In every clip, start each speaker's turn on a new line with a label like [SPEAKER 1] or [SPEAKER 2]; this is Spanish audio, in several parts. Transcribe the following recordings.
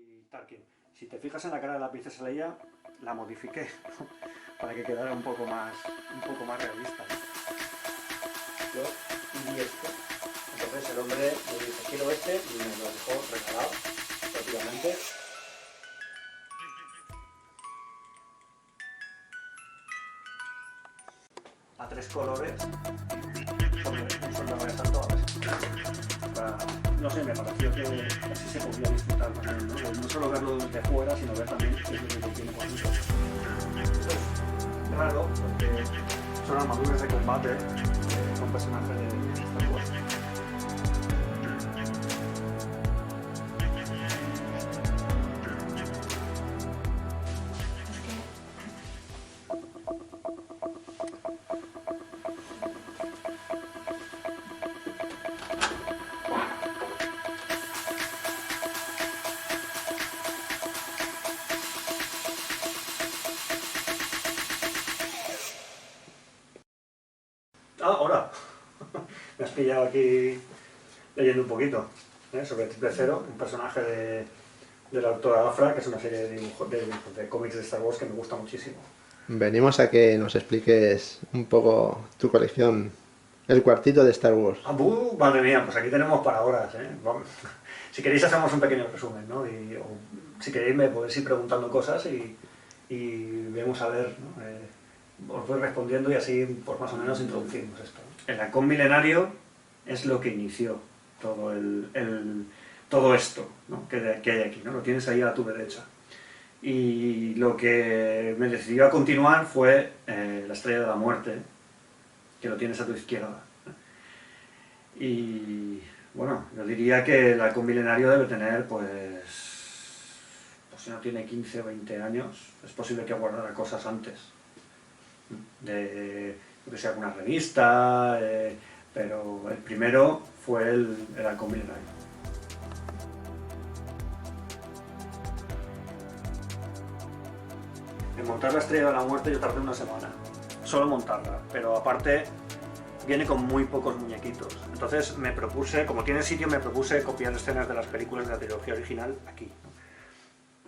[SPEAKER 1] y Tarkin. Si te fijas en la cara de la princesa Leia, la modifiqué para que quedara un poco más realista, ¿no? Yo vi esto, entonces el hombre me dice, quiero este, y me lo dejó regalado, prácticamente. A tres colores, sobre un soldado de asalto a ver. No sé, me pareció que así se podía disfrutar también, ¿no? No solo verlo desde fuera, sino ver también qué es lo que tiene por dentro. Esto es raro, porque son armaduras de combate con personajes de Star Wars. Ah, hola. Me has pillado aquí leyendo un poquito sobre Triple Zero, un personaje de la autora Afra, que es una serie de cómics de Star Wars que me gusta muchísimo.
[SPEAKER 2] Venimos a que nos expliques un poco tu colección, el cuartito de Star Wars.
[SPEAKER 1] Madre mía, pues aquí tenemos para horas, ¿eh? Si queréis hacemos un pequeño resumen, ¿no? O si queréis me podéis ir preguntando cosas y vemos a ver, ¿no? Os voy respondiendo y así pues más o menos introducimos esto, ¿no? El halcón milenario es lo que inició todo esto, ¿no? que hay aquí, ¿no? Lo tienes ahí a tu derecha. Y lo que me decidió a continuar fue la Estrella de la Muerte, que lo tienes a tu izquierda. Y bueno, yo diría que el halcón milenario debe tener, pues si no tiene 15 o 20 años, es posible que guardara cosas antes. De, que sea alguna revista, pero el primero fue el halcón milenario. En montar la Estrella de la Muerte yo tardé una semana, solo montarla, pero aparte viene con muy pocos muñequitos. Entonces me propuse, como tiene sitio, me propuse copiar escenas de las películas de la trilogía original aquí.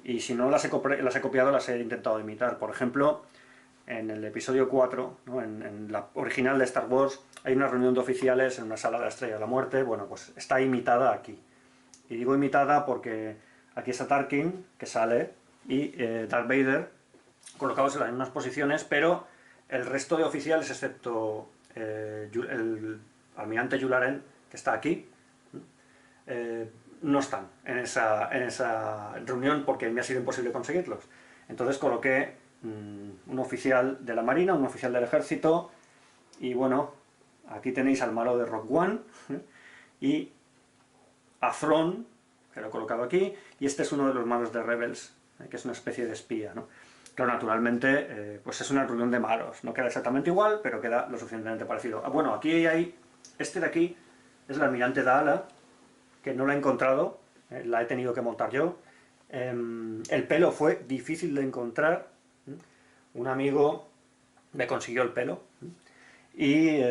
[SPEAKER 1] Y si no las he copiado, las he intentado imitar. Por ejemplo, en el episodio 4, ¿no? en la original de Star Wars, hay una reunión de oficiales en una sala de la Estrella de la Muerte. Bueno, pues está imitada aquí. Y digo imitada porque aquí está Tarkin, que sale, y Darth Vader, colocados en las mismas posiciones, pero el resto de oficiales, excepto el almirante Yularen, que está aquí, no están en esa reunión porque me ha sido imposible conseguirlos. Entonces coloqué un oficial de la Marina, un oficial del Ejército, y bueno, aquí tenéis al malo de Rogue One, y a Thrawn, que lo he colocado aquí, y este es uno de los malos de Rebels, que es una especie de espía, ¿no? Claro, naturalmente, pues es una reunión de malos, no queda exactamente igual, pero queda lo suficientemente parecido. Bueno, aquí hay, este de aquí es el almirante Daala, que no la he encontrado, la he tenido que montar yo. El pelo fue difícil de encontrar, un amigo me consiguió el pelo, y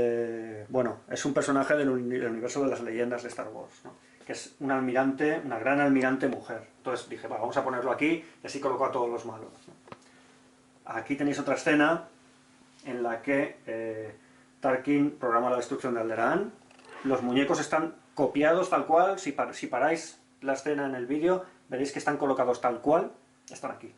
[SPEAKER 1] bueno, es un personaje del universo de las leyendas de Star Wars, ¿no? Que es un almirante, una gran almirante mujer. Entonces dije, vamos a ponerlo aquí y así coloco a todos los malos, ¿no? Aquí tenéis otra escena en la que Tarkin programa la destrucción de Alderaan. Los muñecos están copiados tal cual. Si paráis la escena en el vídeo, veréis que están colocados tal cual. Están aquí.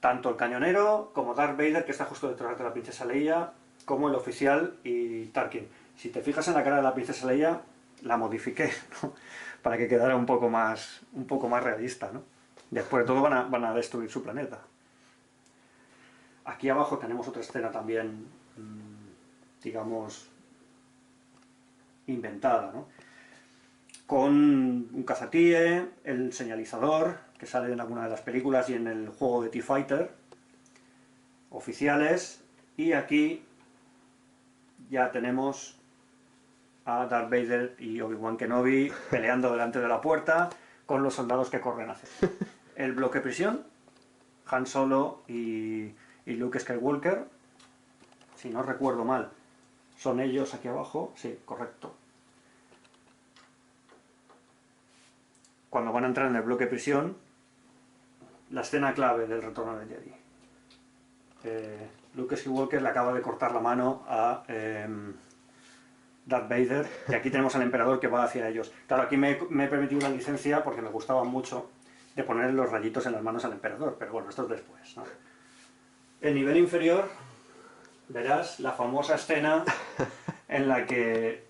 [SPEAKER 1] Tanto el cañonero como Darth Vader, que está justo detrás de la princesa Leia, como el oficial y Tarkin. Si te fijas en la cara de la princesa Leia, la modifiqué, ¿no? Para que quedara un poco más realista, ¿no? Después de todo van a destruir su planeta. Aquí abajo tenemos otra escena también, digamos, inventada, ¿no? Con un cazatíe, el señalizador, que sale en alguna de las películas y en el juego de T-Fighter, oficiales, y aquí ya tenemos a Darth Vader y Obi-Wan Kenobi peleando delante de la puerta con los soldados que corren hacia el bloque prisión, Han Solo y Luke Skywalker, si no recuerdo mal, son ellos aquí abajo, sí, correcto. cuando van a entrar en el bloque prisión, la escena clave del Retorno del Jedi. Luke Skywalker le acaba de cortar la mano a Darth Vader, y aquí tenemos al emperador que va hacia ellos. Claro, aquí me he permitido una licencia porque me gustaba mucho de poner los rayitos en las manos al emperador, pero bueno, esto es después, ¿no? El nivel inferior, verás la famosa escena en la que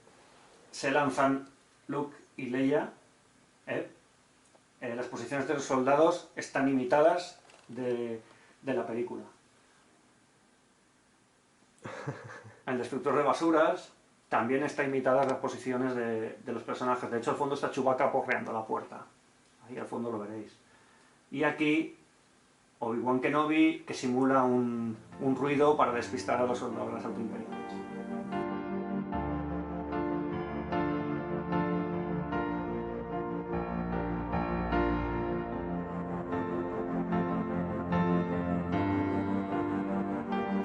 [SPEAKER 1] se lanzan Luke y Leia. Las posiciones de los soldados están imitadas de la película. El destructor de basuras también está imitadas las posiciones de los personajes. De hecho, al fondo está Chewbacca porreando la puerta. Ahí al fondo lo veréis. Y aquí Obi-Wan Kenobi, que simula un ruido para despistar a los soldados de las autoimperiales.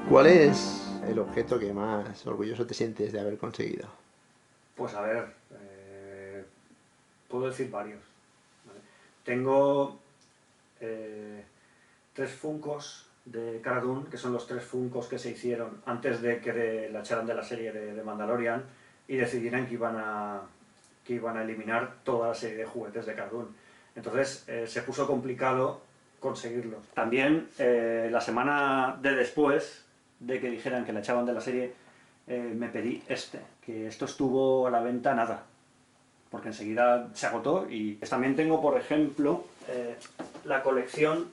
[SPEAKER 2] ¿Cuál es el objeto que más orgulloso te sientes de haber conseguido?
[SPEAKER 1] Pues a ver, puedo decir varios. ¿Vale? Tengo 3 Funkos de Cara Dune, que son los 3 Funkos que se hicieron antes de que la echaran de la serie de Mandalorian y decidieran que iban a eliminar toda la serie de juguetes de Cara Dune. Entonces se puso complicado conseguirlos. También la semana de después de que dijeran que la echaban de la serie, me pedí que esto estuvo a la venta nada, porque enseguida se agotó. Y también tengo, por ejemplo, la colección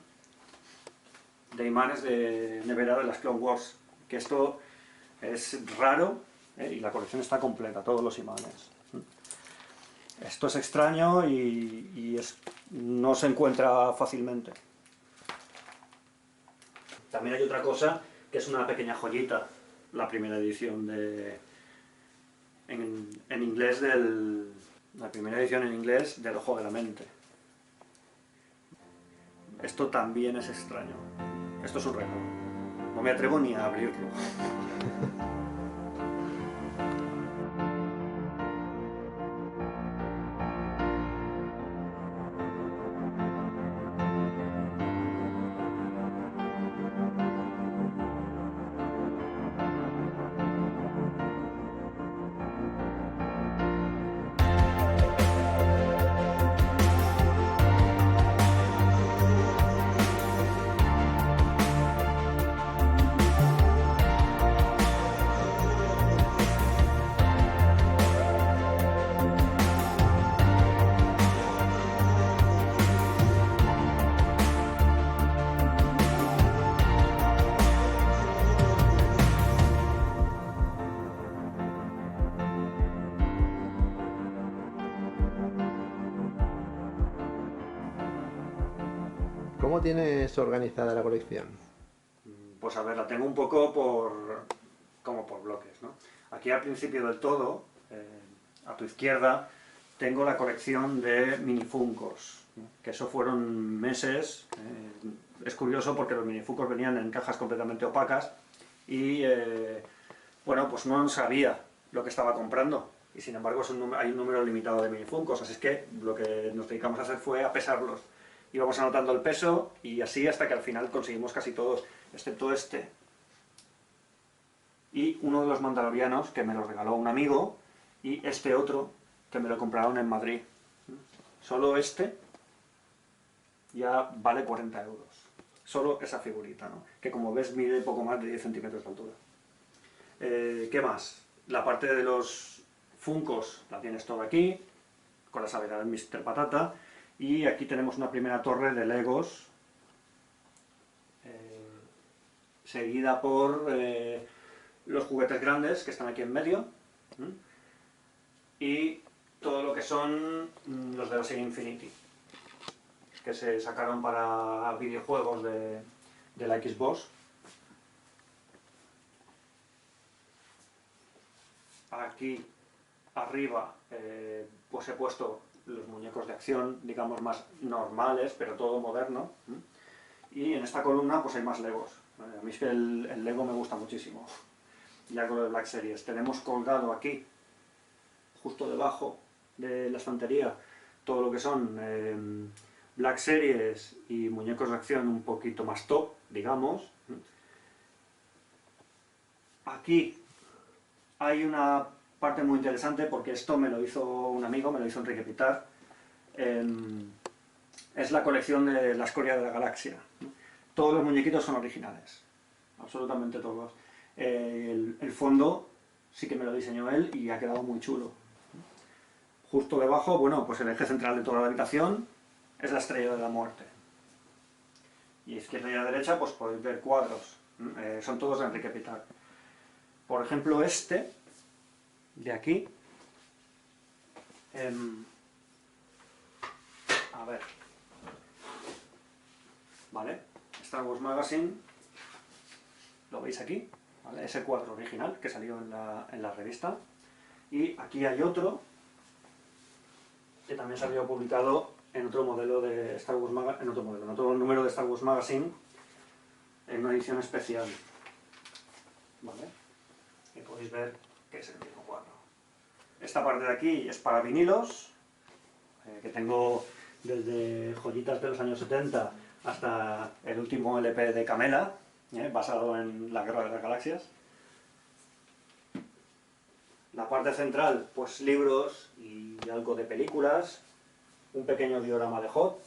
[SPEAKER 1] de imanes de nevera de las Clone Wars, que esto es raro, y la colección está completa, todos los imanes. Esto es extraño y no se encuentra fácilmente. También hay otra cosa, que es una pequeña joyita, la primera edición en inglés la primera edición en inglés del Ojo de la Mente. Esto también es extraño. Esto es un récord. No me atrevo ni a abrirlo.
[SPEAKER 2] ¿Cómo tienes organizada la colección?
[SPEAKER 1] Pues a ver, la tengo un poco como por bloques, ¿no? Aquí al principio del todo, a tu izquierda, tengo la colección de minifuncos, ¿no? Que eso fueron meses. Es curioso porque los minifuncos venían en cajas completamente opacas y, bueno, pues no sabía lo que estaba comprando. Y sin embargo hay un número limitado de minifuncos, así es que lo que nos dedicamos a hacer fue a pesarlos. Íbamos anotando el peso y así hasta que al final conseguimos casi todos, excepto este. Y uno de los mandalorianos que me lo regaló un amigo, y este otro que me lo compraron en Madrid. Solo este ya vale 40 euros. Solo esa figurita, ¿no? Que como ves mide poco más de 10 centímetros de altura. ¿Qué más? La parte de los Funkos la tienes todo aquí, con la savera del Mr. Patata. Y aquí tenemos una primera torre de Legos, seguida por los juguetes grandes que están aquí en medio, y todo lo que son los de la serie Infinity, que se sacaron para videojuegos de la Xbox. Aquí arriba pues he puesto los muñecos de acción, digamos, más normales, pero todo moderno. Y en esta columna pues hay más Legos. A mí es que el Lego me gusta muchísimo. Ya con lo de Black Series. Tenemos colgado aquí, justo debajo de la estantería, todo lo que son Black Series y muñecos de acción un poquito más top, digamos. Aquí hay una parte muy interesante porque esto me lo hizo un amigo, me lo hizo Enrique Pitar. Es la colección de la escoria de la galaxia. Todos los muñequitos son originales, absolutamente todos. El fondo sí que me lo diseñó él y ha quedado muy chulo. Justo debajo, bueno, pues el eje central de toda la habitación es la estrella de la muerte. Y a izquierda y a derecha pues podéis ver cuadros, son todos de Enrique Pitar. Por ejemplo, este de aquí, a ver, ¿vale? Star Wars Magazine, lo veis aquí, ¿vale? Ese cuadro original que salió en la revista. Y aquí hay otro que también salió publicado en otro modelo de Star Wars en otro número de Star Wars Magazine, en una edición especial, ¿vale? Y podéis ver que es el mismo cuadro. Esta parte de aquí es para vinilos, que tengo desde joyitas de los años 70 hasta el último LP de Camela, basado en la Guerra de las Galaxias. La parte central, pues libros y algo de películas, un pequeño diorama de Hot.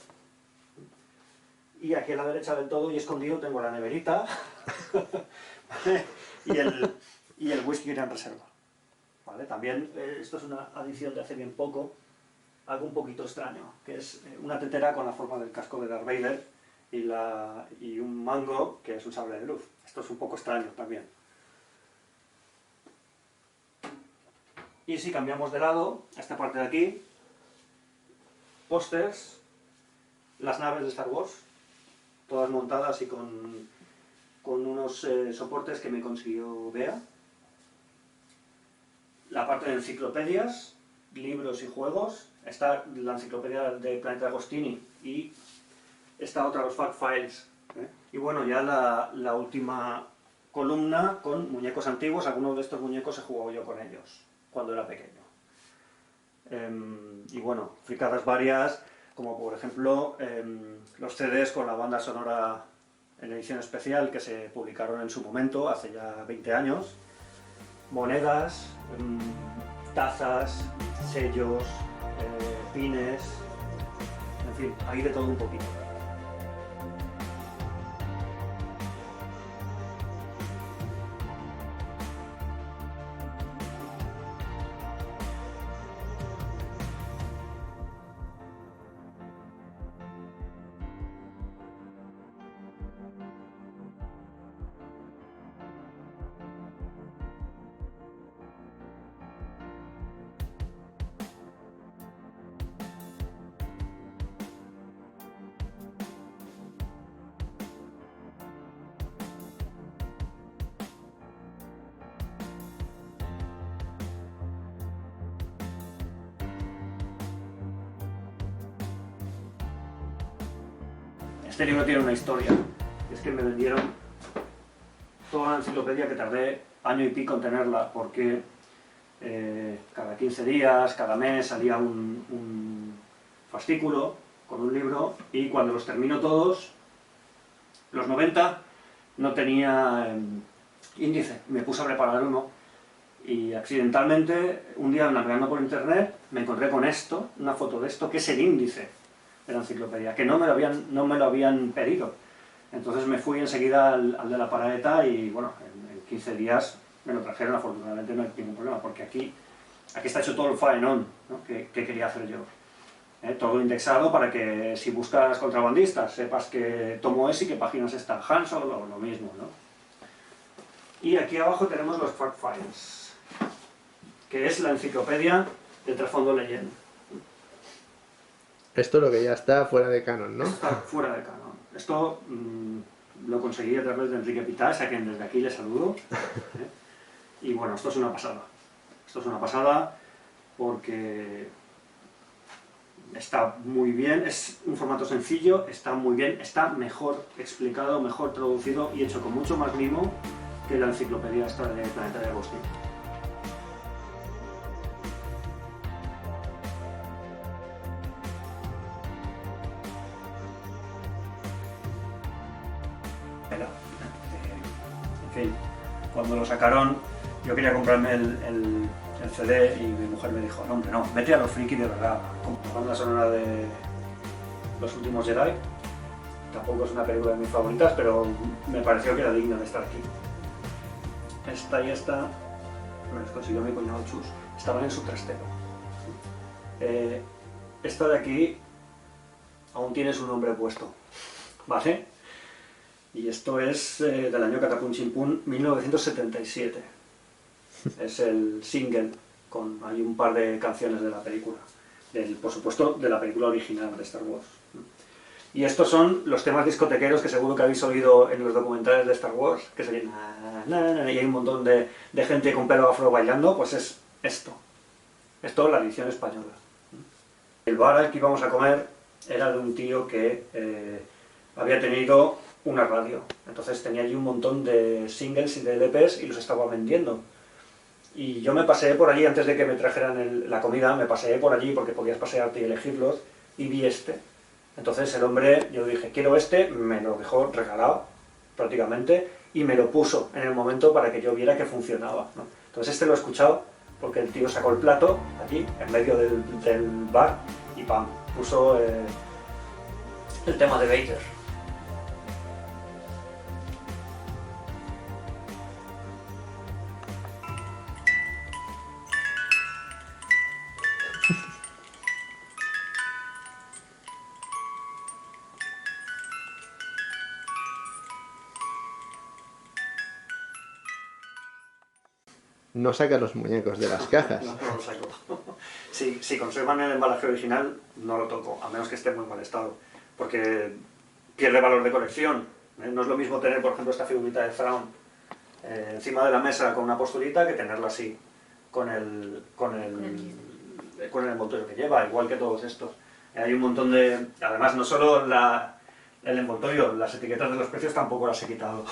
[SPEAKER 1] Y aquí a la derecha del todo y escondido tengo la neverita y el whisky en reserva. ¿Vale? También esto es una adición de hace bien poco, algo un poquito extraño, que es una tetera con la forma del casco de Darth Vader y un mango que es un sable de luz. Esto es un poco extraño también. Y si cambiamos de lado, a esta parte de aquí, pósters, las naves de Star Wars, todas montadas y con unos soportes que me consiguió Bea. La parte de enciclopedias, libros y juegos, está la enciclopedia de Planeta Agostini y esta otra, los Fact Files. Y bueno, ya la última columna con muñecos antiguos. Algunos de estos muñecos he jugado yo con ellos cuando era pequeño. Y bueno, fricadas varias, como por ejemplo los CDs con la banda sonora en edición especial que se publicaron en su momento, hace ya 20 años, monedas, tazas, sellos, pines, en fin, hay de todo un poquito. Este libro tiene una historia, es que me vendieron toda la enciclopedia que tardé año y pico en tenerla, porque cada 15 días, cada mes salía un fascículo con un libro y cuando los termino todos, los 90, no tenía índice, me puse a preparar uno y accidentalmente un día navegando por internet me encontré con esto, una foto de esto que es el índice de la enciclopedia, que no me lo habían pedido. Entonces me fui enseguida al de la Paraeta y bueno, en 15 días me lo trajeron, afortunadamente no hay ningún problema, porque aquí está hecho todo el faenón, ¿no? que quería hacer yo. Todo indexado para que si buscas contrabandistas sepas que tomo ese y qué páginas está Han Solo, lo mismo, ¿no? Y aquí abajo tenemos los Fact Files, que es la enciclopedia de trasfondo leyenda.
[SPEAKER 2] Esto es lo que ya está fuera de canon, ¿no?
[SPEAKER 1] Está fuera de canon. Esto lo conseguí a través de Enrique Pitas, a quien desde aquí le saludo. Y bueno, esto es una pasada. Esto es una pasada porque está muy bien, es un formato sencillo, está muy bien, está mejor explicado, mejor traducido y hecho con mucho más mimo que la enciclopedia esta de Planeta de Agostini. tela. En fin, cuando lo sacaron, yo quería comprarme el CD y mi mujer me dijo, no hombre, no, vete a los friki de verdad. Como la banda sonora de Los Últimos Jedi, tampoco es una película de mis favoritas, pero me pareció que era digna de estar aquí. Esta y esta, me las consiguió mi cuñado Chus, estaban en su trastero. Esta de aquí aún tiene su nombre puesto, ¿vale? Y esto es del año Catapum Chimpún 1977. Es el single, hay un par de canciones de la película, por supuesto de la película original de Star Wars. Y estos son los temas discotequeros que seguro que habéis oído en los documentales de Star Wars, que se oyen y hay un montón de gente con pelo afro bailando, pues es esto. Esto es la edición española. El bar al que íbamos a comer era de un tío que había tenido una radio, entonces tenía allí un montón de singles y de LPs y los estaba vendiendo. Y yo me paseé por allí, antes de que me trajeran la comida, me paseé por allí porque podías pasearte y elegirlos, y vi este. Entonces el hombre, yo dije, quiero este, me lo dejó regalado prácticamente, y me lo puso en el momento para que yo viera que funcionaba, ¿no? Entonces este lo he escuchado porque el tío sacó el plato allí, en medio del bar, y pam, puso el tema de Vader.
[SPEAKER 2] No saca los muñecos de las cajas.
[SPEAKER 1] No lo saco. Si conservan el embalaje original, no lo toco, a menos que esté en muy mal estado, porque pierde valor de colección. No es lo mismo tener, por ejemplo, esta figurita de Thrawn encima de la mesa con una posturita que tenerla así, con el envoltorio que lleva, igual que todos estos. Hay un montón de... Además, no solo el envoltorio, las etiquetas de los precios tampoco las he quitado.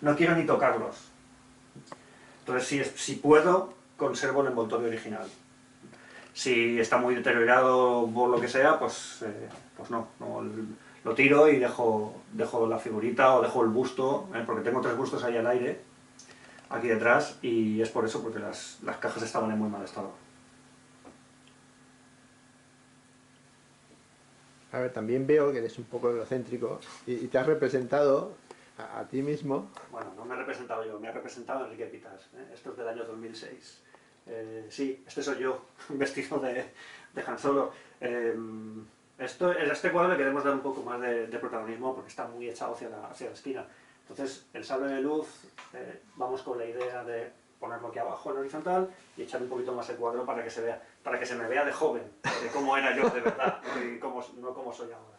[SPEAKER 1] No quiero ni tocarlos. Entonces, si puedo, conservo el envoltorio original. Si está muy deteriorado por lo que sea, pues no, lo tiro y dejo la figurita o dejo el busto, porque tengo 3 bustos ahí al aire, aquí detrás, y es por eso, porque las cajas estaban en muy mal estado.
[SPEAKER 2] A ver, también veo que eres un poco egocéntrico y te has representado a ti mismo.
[SPEAKER 1] Bueno, no me he representado yo, me ha representado Enrique Pitas. Esto es del año 2006. Sí, este soy yo, vestido de Han Solo. Este cuadro le queremos dar un poco más de protagonismo porque está muy echado hacia la esquina. Entonces, el sable de luz, vamos con la idea de ponerlo aquí abajo en horizontal y echar un poquito más el cuadro para que se vea, para que se me vea de joven, de cómo era yo de verdad, y no como soy ahora.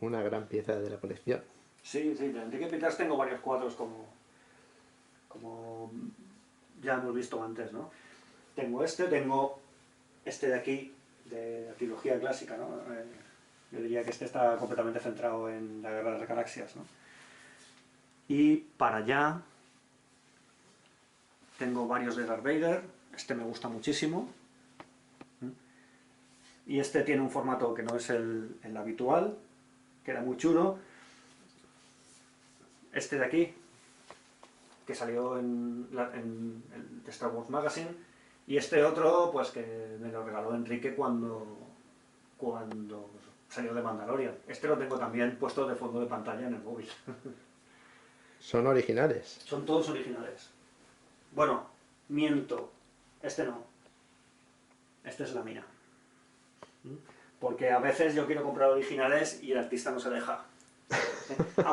[SPEAKER 2] Una gran pieza de la colección.
[SPEAKER 1] Sí, de Enrique Pitas tengo varios cuadros como ya hemos visto antes, ¿no? Tengo este de aquí, de la trilogía clásica, ¿no? Yo diría que este está completamente centrado en la Guerra de las Galaxias, ¿no? Y para allá tengo varios de Darth Vader, este me gusta muchísimo. Y este tiene un formato que no es el habitual, que era muy chulo. Este de aquí, que salió en el Star Wars Magazine, y este otro, pues que me lo regaló Enrique cuando salió de Mandalorian. Este lo tengo también puesto de fondo de pantalla en el móvil.
[SPEAKER 2] Son originales.
[SPEAKER 1] Son todos originales. Bueno, miento, este no. Esta es la mía. Porque a veces yo quiero comprar originales y el artista no se deja.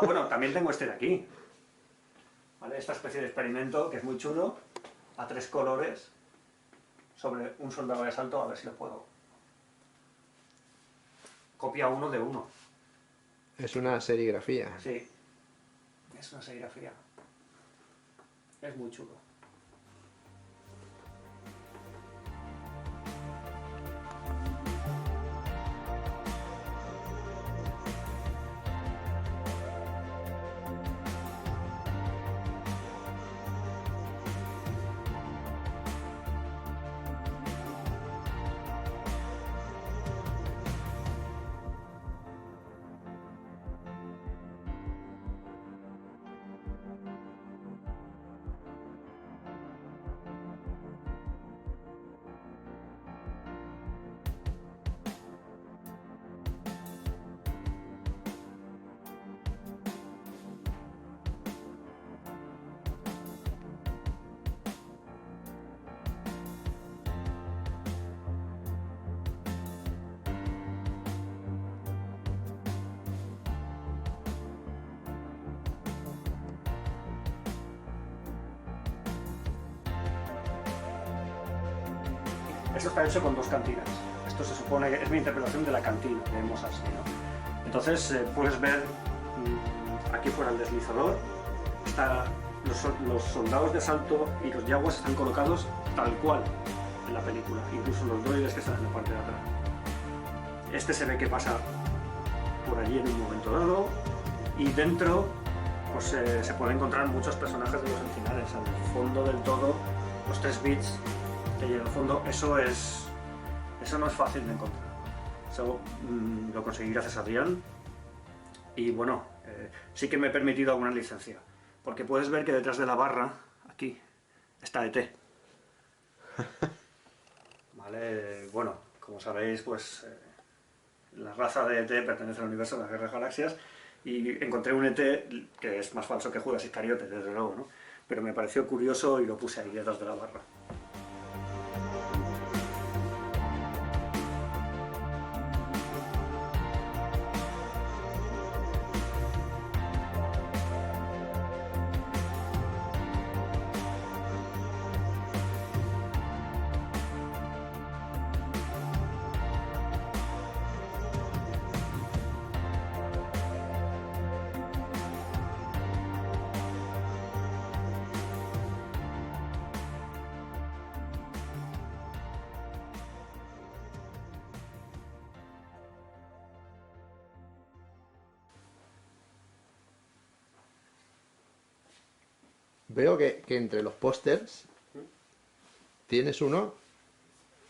[SPEAKER 1] Bueno, también tengo este de aquí. ¿Vale? Esta especie de experimento que es muy chulo, a 3 colores, sobre un soldado de asalto, a ver si lo puedo. Copia 1 de 1.
[SPEAKER 2] Es una serigrafía.
[SPEAKER 1] Sí, es una serigrafía. Es muy chulo. Esto está hecho con 2 cantinas. Esto se supone que es mi interpretación de la cantina de Mos Eisley, ¿no? Entonces puedes ver aquí fuera el deslizador, los soldados de asalto y los yaguas están colocados tal cual en la película, incluso los droides que están en la parte de atrás. Este se ve que pasa por allí en un momento dado, y dentro pues, se pueden encontrar muchos personajes de los originales. Al fondo del todo, los 3 bits que hay en el fondo, eso no es fácil de encontrar. Eso lo conseguí gracias a Adrián, y bueno, sí que me he permitido alguna licencia, porque puedes ver que detrás de la barra, aquí, está ET. Vale, bueno, como sabéis, pues la raza de ET pertenece al universo de las Guerras Galaxias, y encontré un ET que es más falso que Judas Iscariote, desde luego, ¿no? Pero me pareció curioso y lo puse ahí detrás de la barra.
[SPEAKER 2] Veo que entre los pósters tienes uno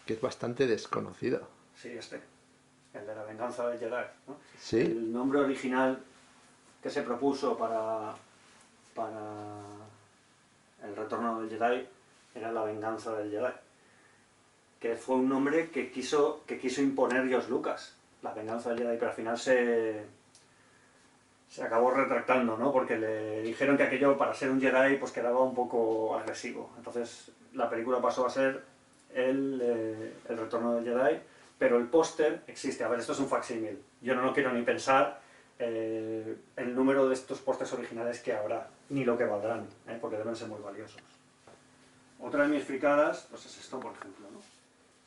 [SPEAKER 2] que es bastante desconocido.
[SPEAKER 1] Sí, el de la venganza del Jedi, ¿no?
[SPEAKER 2] Sí.
[SPEAKER 1] El nombre original que se propuso para el retorno del Jedi era la venganza del Jedi, que fue un nombre que quiso imponer George Lucas, la venganza del Jedi, pero al final se acabó retractando, ¿no? Porque le dijeron que aquello para ser un Jedi pues quedaba un poco agresivo. Entonces la película pasó a ser el retorno del Jedi, pero el póster existe. A ver, esto es un facsímil. Yo no lo quiero ni pensar el número de estos pósters originales que habrá, ni lo que valdrán, porque deben ser muy valiosos. Otra de mis fricadas pues es esto, por ejemplo, ¿no?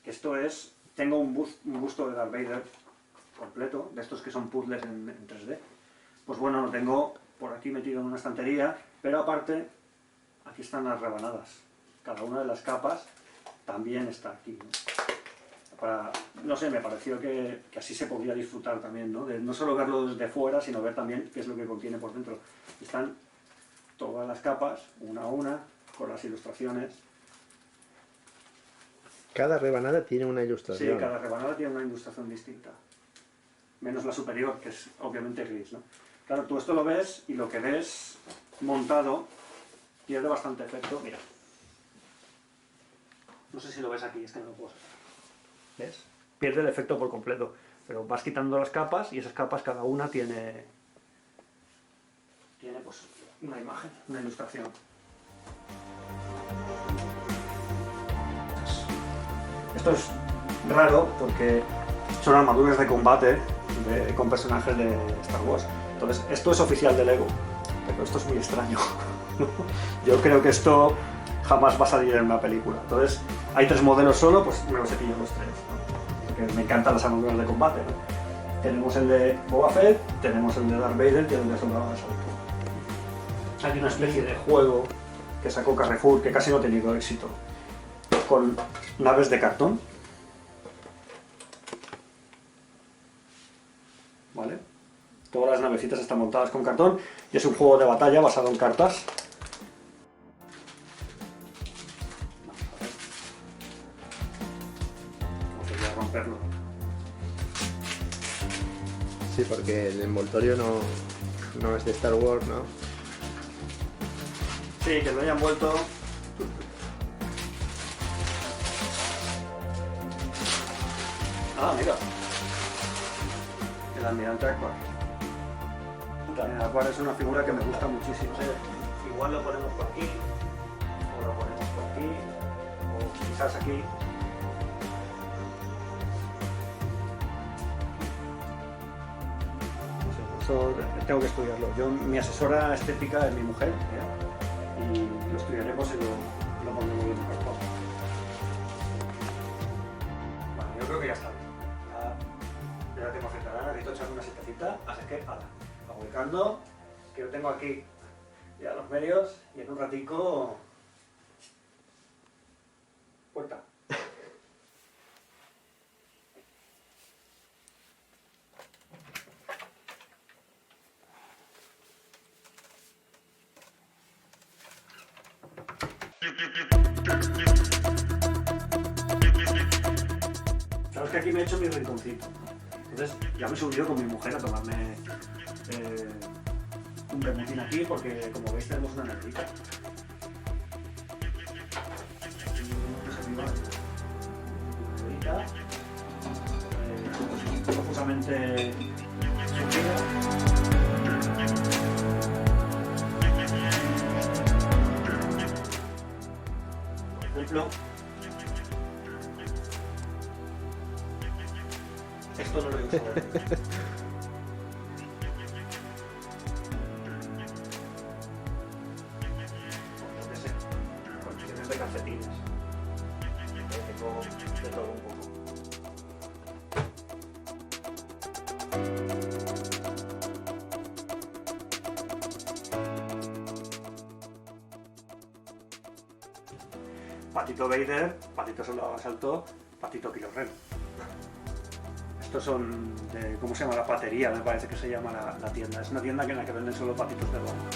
[SPEAKER 1] Que esto es... Tengo un busto de Darth Vader completo, de estos que son puzzles en 3D. Pues bueno, lo tengo por aquí metido en una estantería, pero aparte, aquí están las rebanadas. Cada una de las capas también está aquí, ¿no? No sé, me pareció que así se podía disfrutar también, ¿no? De no solo verlo desde fuera, sino ver también qué es lo que contiene por dentro. Están todas las capas, una a una, con las ilustraciones.
[SPEAKER 2] Cada rebanada tiene una ilustración.
[SPEAKER 1] Sí, cada rebanada tiene una ilustración distinta. Menos la superior, que es obviamente gris, ¿no? Claro, tú esto lo ves y lo que ves montado pierde bastante efecto. Mira. No sé si lo ves aquí, es que no lo puedo sacar. ¿Ves? Pierde el efecto por completo. Pero vas quitando las capas y esas capas cada una tiene pues una imagen, una ilustración. Esto es raro porque son armaduras de combate con personajes de Star Wars. Entonces, esto es oficial de Lego, pero esto es muy extraño. Yo creo que esto jamás va a salir en una película. Entonces, hay 3 modelos solo, pues me los he pillado los 3, ¿no? Porque me encantan las armaduras de combate, ¿no? Tenemos el de Boba Fett, tenemos el de Darth Vader y el de Soldado de Asalto. Hay una especie de juego que sacó Carrefour, que casi no ha tenido éxito, con naves de cartón. ¿Vale? Todas las navecitas están montadas con cartón y es un juego de batalla basado en cartas. Vamos a ver. Vamos a romperlo.
[SPEAKER 2] Sí, porque el envoltorio no es de Star Wars, ¿no?
[SPEAKER 1] Sí, que lo hayan vuelto. Ah, mira. El almirante Ackbar. Ackbar es una figura que me gusta muchísimo. Igual lo ponemos por aquí, o lo ponemos por aquí, o quizás aquí. Eso tengo que estudiarlo. Mi asesora estética es mi mujer, ¿ya? Y lo estudiaremos y lo pondremos de mejor forma. que ya está bien. Ya tengo cierta edad, necesito echarme una siestecita, así que, ala, ubicando, que yo tengo aquí ya los medios y en un ratico... puerta. Sabes que aquí me he hecho mi rinconcito. Entonces ya me he subido con mi mujer a tomarme un vermutín aquí porque como veis tenemos una neverita. Profusamente surtida. Por ejemplo, esto no lo he usado. Yo qué sé, condiciones de calcetines. Tengo de todo un poco. Patito Vader, Patito Soldado de Asalto, Patito Kylo Ren. Estos son de, ¿cómo se llama? La patería, me parece que se llama la tienda. Es una tienda en la que venden solo patitos de bomba.